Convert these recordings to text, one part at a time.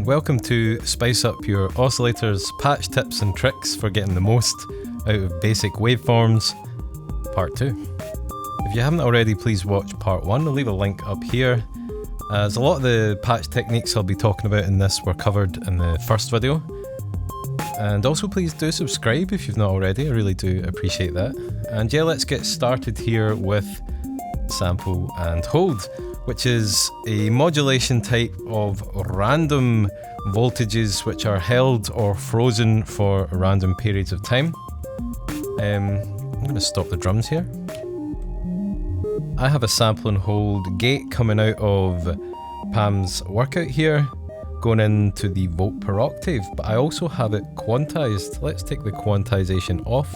Welcome to Spice Up Your Oscillators patch tips and tricks for getting the most out of basic waveforms, part 2. If you haven't already, please watch part 1, I'll leave a link up here, as a lot of the patch techniques I'll be talking about in this were covered in the first video. And also please do subscribe if you've not already, I really do appreciate that. And yeah, let's get started here with sample and hold, which is a modulation type of random voltages which are held or frozen for random periods of time. I'm going to stop the drums here. I have a sample and hold gate coming out of Pam's workout here, going into the volt per octave, but I also have it quantized. Let's take the quantization off.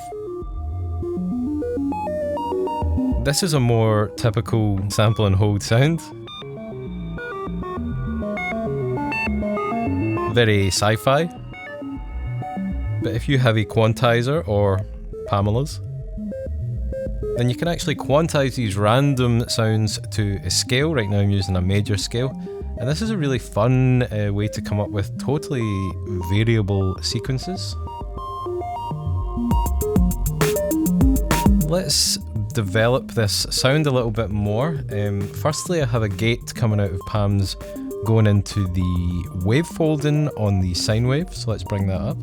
This is a more typical sample and hold sound. Very sci-fi. But if you have a quantizer or Pamela's, then you can actually quantize these random sounds to a scale. Right now I'm using a major scale. And this is a really fun way to come up with totally variable sequences. Let's develop this sound a little bit more. Firstly, I have a gate coming out of Pam's going into the wave folding on the sine wave, so let's bring that up.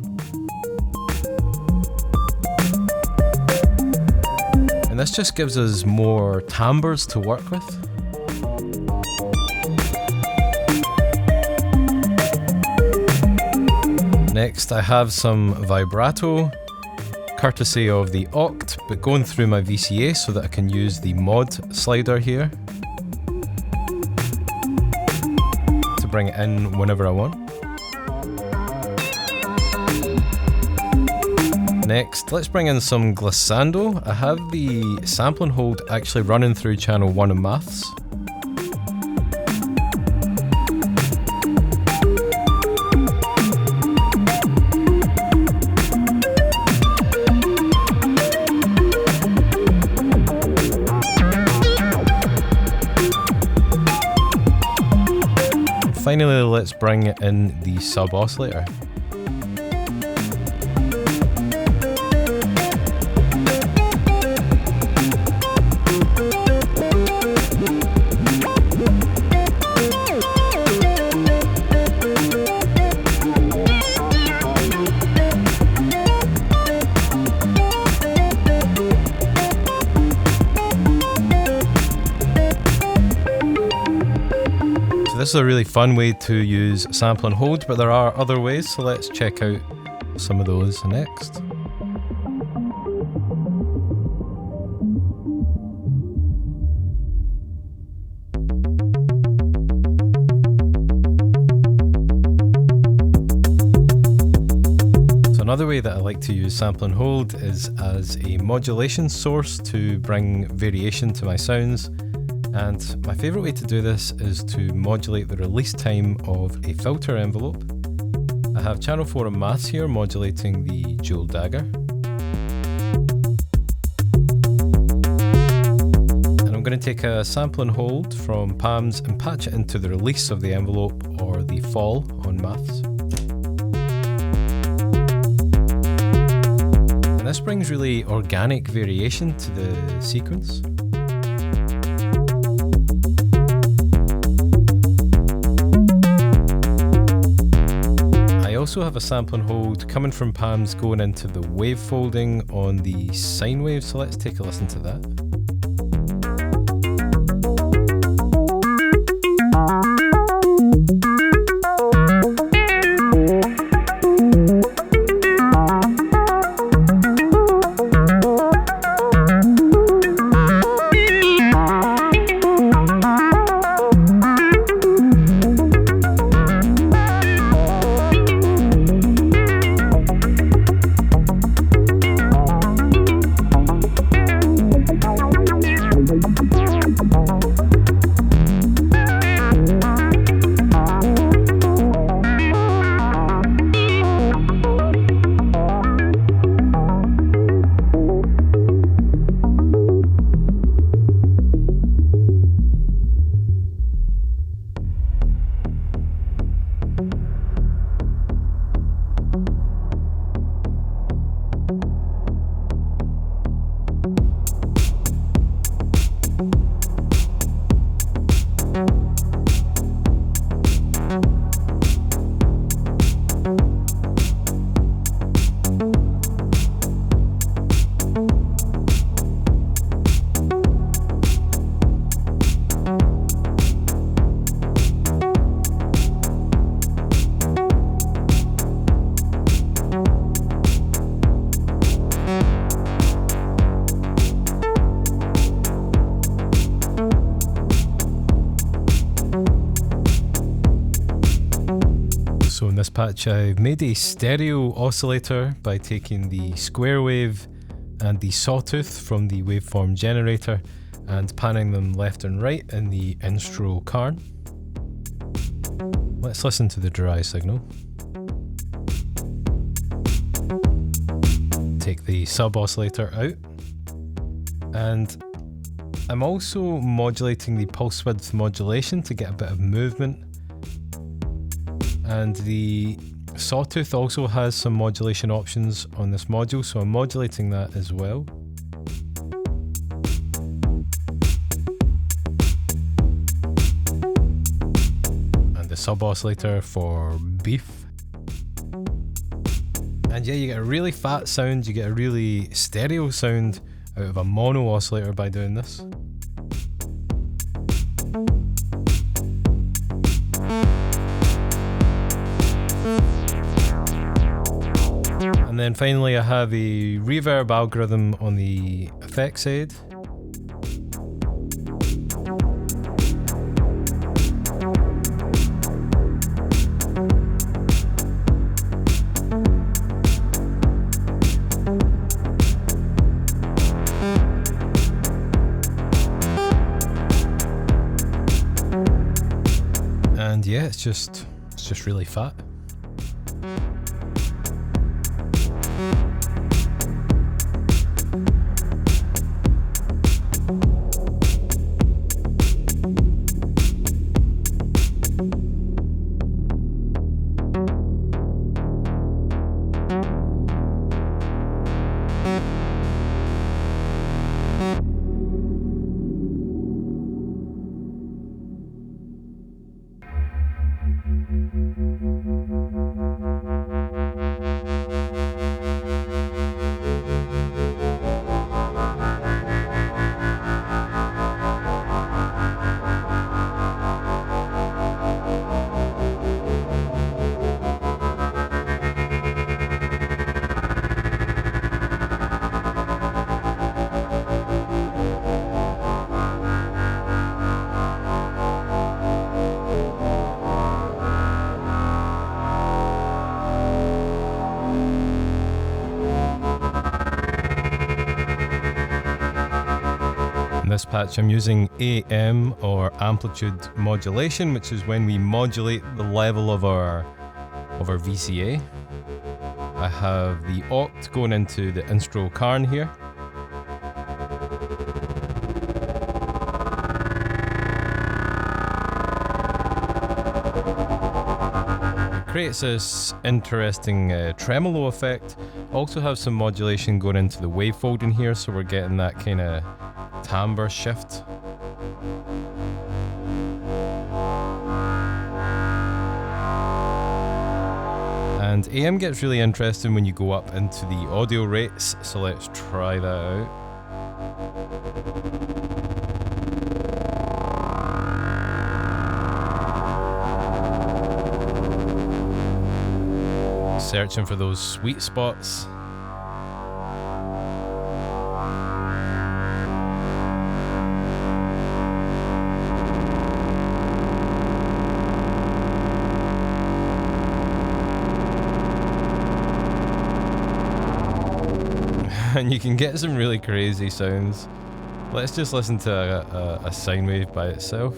And this just gives us more timbres to work with. Next, I have some vibrato, courtesy of the Oct, but going through my VCA so that I can use the mod slider here to bring it in whenever I want. Next, let's bring in some glissando. I have the sample and hold actually running through channel 1 in maths. Finally, let's bring in the sub oscillator. This is a really fun way to use sample and hold, but there are other ways, so let's check out some of those next. So another way that I like to use sample and hold is as a modulation source to bring variation to my sounds. And my favourite way to do this is to modulate the release time of a filter envelope. I have channel 4 in maths here modulating the dual dagger. And I'm going to take a sample and hold from Pam's and patch it into the release of the envelope or the fall on maths. And this brings really organic variation to the sequence. I also have a sample and hold coming from Pam's going into the wave folding on the sine wave, so let's take a listen to that. So in this patch I've made a stereo oscillator by taking the square wave and the sawtooth from the waveform generator and panning them left and right in the instro Karn. Let's listen to the dry signal. Take the sub oscillator out, and I'm also modulating the pulse width modulation to get a bit of movement, and the sawtooth also has some modulation options on this module, so I'm modulating that as well. And the sub oscillator for beef. And yeah, you get a really fat sound, you get a really stereo sound out of a mono oscillator by doing this. And then finally I have a reverb algorithm on the effects side. And yeah, it's just really fat. In this patch I'm using AM, or amplitude modulation, which is when we modulate the level of our VCA. I have the oct going into the instro Karn here. It creates this interesting tremolo effect. Also have some modulation going into the wavefold in here, so we're getting that kind of timbre shift. And AM gets really interesting when you go up into the audio rates, so let's try that out. Searching for those sweet spots. And you can get some really crazy sounds. Let's just listen to a sine wave by itself.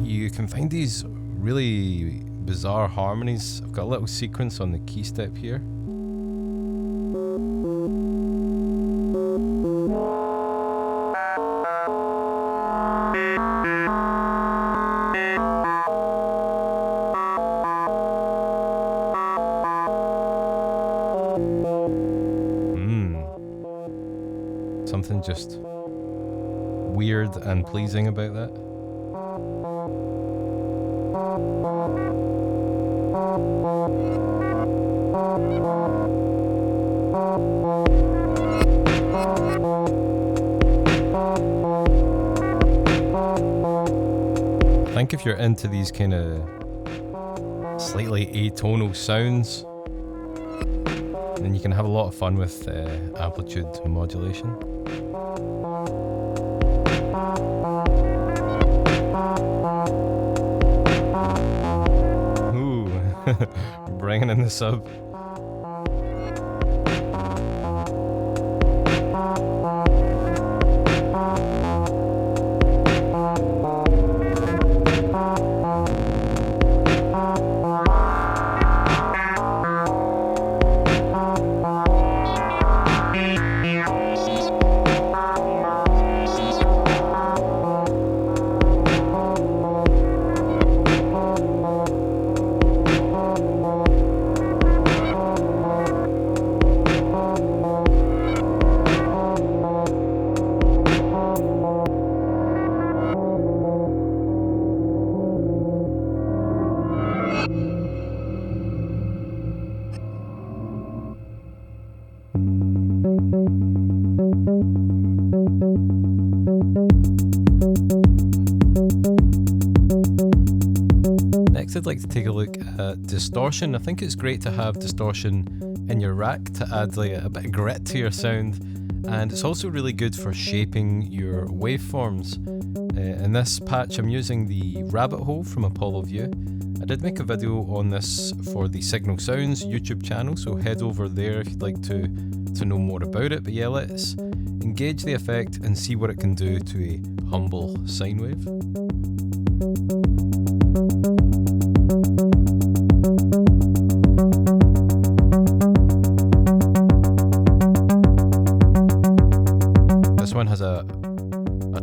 You can find these really bizarre harmonies. I've got a little sequence on the key step here. Something just weird and pleasing about that. I think if you're into these kind of slightly atonal sounds, And then you can have a lot of fun with amplitude modulation. Ooh, bringing in the sub. Next, I'd like to take a look at distortion. I think it's great to have distortion in your rack to add like a bit of grit to your sound, and it's also really good for shaping your waveforms. In this patch, I'm using the rabbit hole from Apollo View. I did make a video on this for the Signal Sounds YouTube channel, so head over there if you'd like to know more about it. But yeah, let's engage the effect and see what it can do to a humble sine wave. This one has a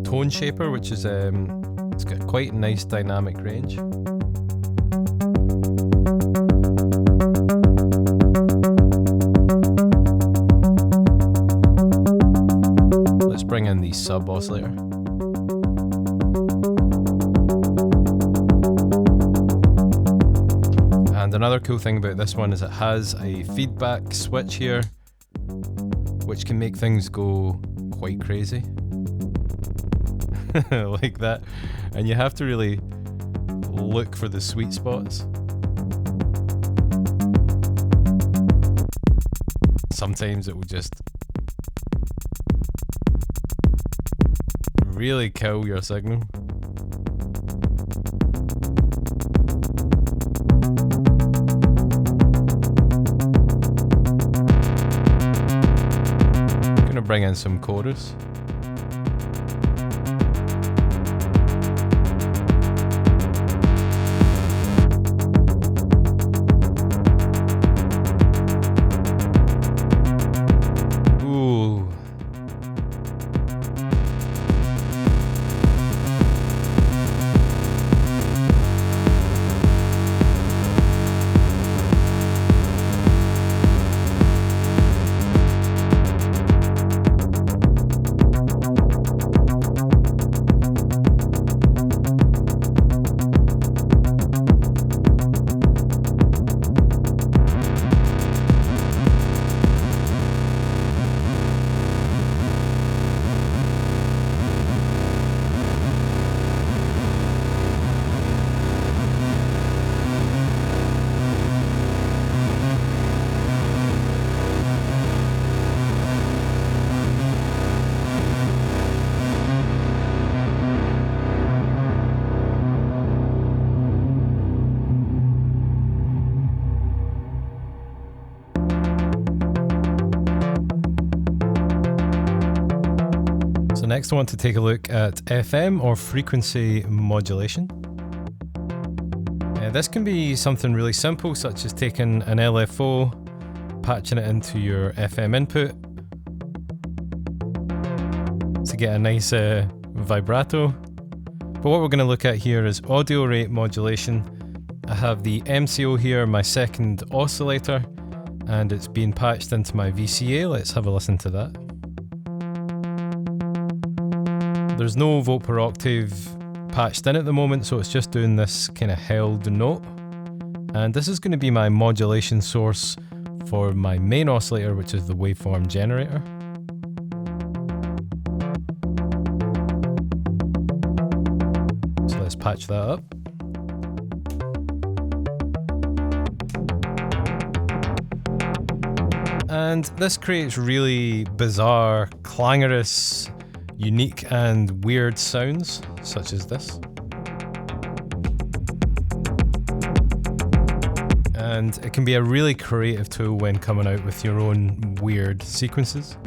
tone shaper, which is it's got quite a nice dynamic range. Let's bring in the sub oscillator. And another cool thing about this one is it has a feedback switch here, which can make things go quite crazy. Like that. And you have to really look for the sweet spots. Sometimes it will just really kill your signal. I'm gonna bring in some chorus. Next, I want to take a look at FM or frequency modulation. This can be something really simple, such as taking an LFO, patching it into your FM input to get a nice vibrato. But what we're going to look at here is audio rate modulation. I have the MCO here, my second oscillator, and it's being patched into my VCA. Let's have a listen to that. There's no volt per octave patched in at the moment, so it's just doing this kind of held note. And this is going to be my modulation source for my main oscillator, which is the waveform generator. So let's patch that up. And this creates really bizarre, clangorous, unique and weird sounds, such as this. And it can be a really creative tool when coming out with your own weird sequences.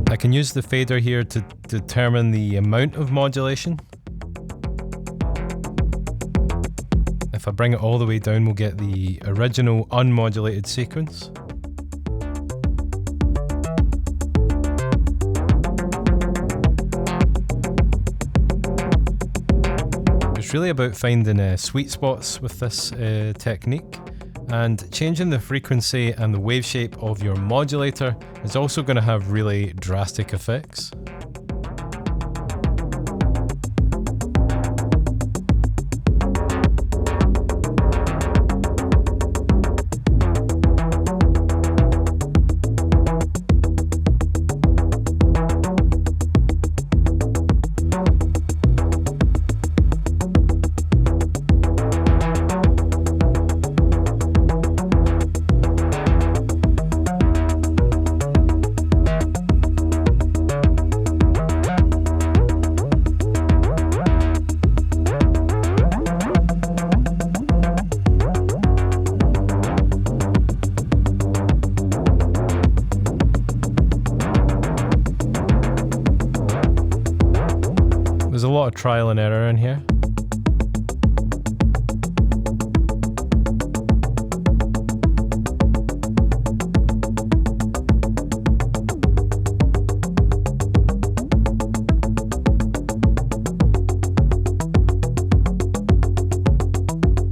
I can use the fader here to determine the amount of modulation. If I bring it all the way down, we'll get the original unmodulated sequence. It's really about finding sweet spots with this technique, and changing the frequency and the wave shape of your modulator is also going to have really drastic effects. There's a lot of trial and error in here.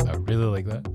I really like that.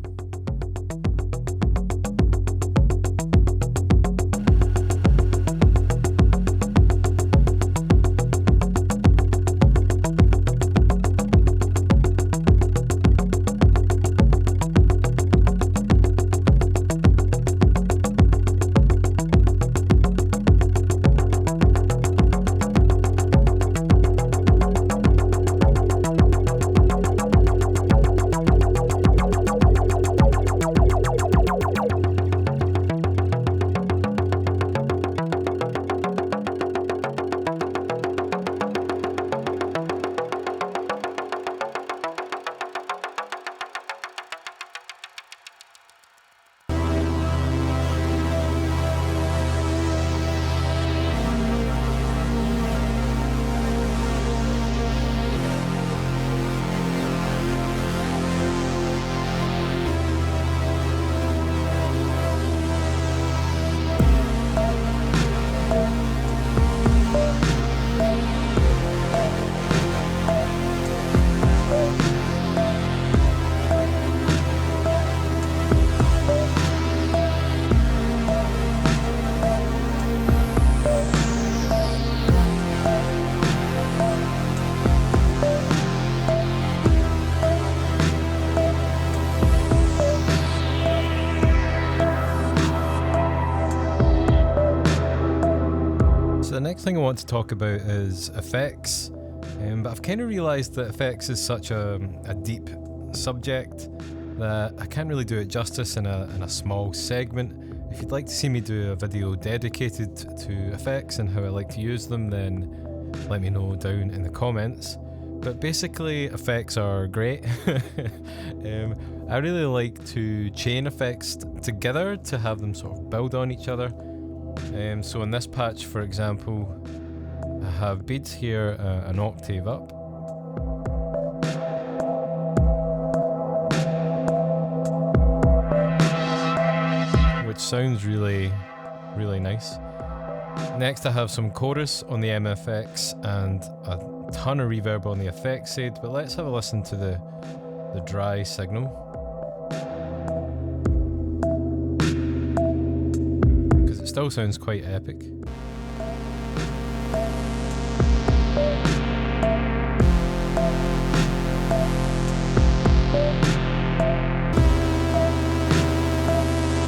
The next thing I want to talk about is effects, but I've kind of realised that effects is such a deep subject that I can't really do it justice in a small segment. If you'd like to see me do a video dedicated to effects and how I like to use them, then let me know down in the comments. But basically, effects are great. I really like to chain effects together to have them sort of build on each other. So in this patch, for example, I have beats here an octave up. Which sounds really, really nice. Next I have some chorus on the MFX and a ton of reverb on the effects side, but let's have a listen to the dry signal. Still sounds quite epic.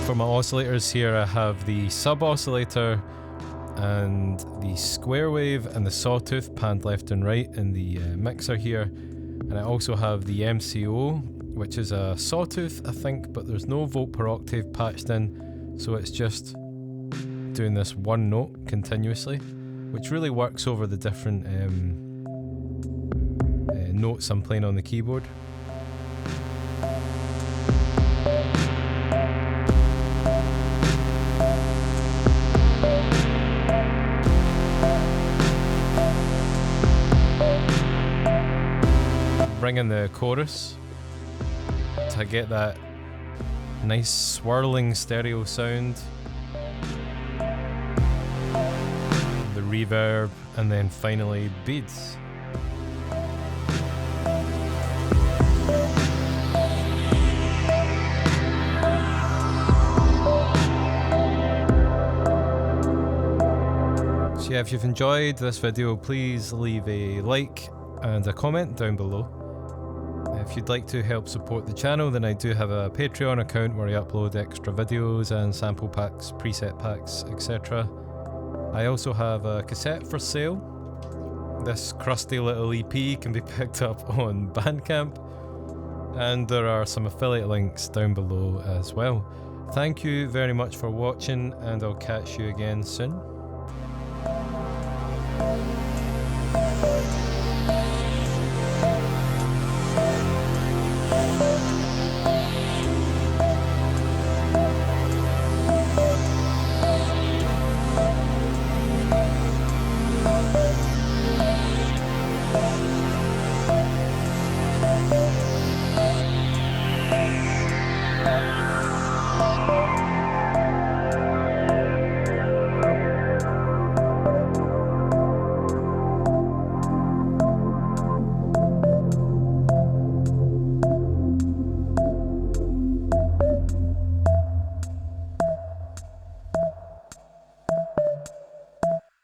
For my oscillators here, I have the sub oscillator and the square wave and the sawtooth panned left and right in the mixer here. And I also have the MCO, which is a sawtooth, I think, but there's no volt per octave patched in, so it's just doing this one note continuously, which really works over the different notes I'm playing on the keyboard. Bring in the chorus to get that nice swirling stereo sound, the reverb, and then finally beats. So yeah, if you've enjoyed this video, please leave a like and a comment down below. If you'd like to help support the channel, then I do have a Patreon account where I upload extra videos and sample packs, preset packs, etc. I also have a cassette for sale. This crusty little EP can be picked up on Bandcamp, and there are some affiliate links down below as well. Thank you very much for watching, and I'll catch you again soon.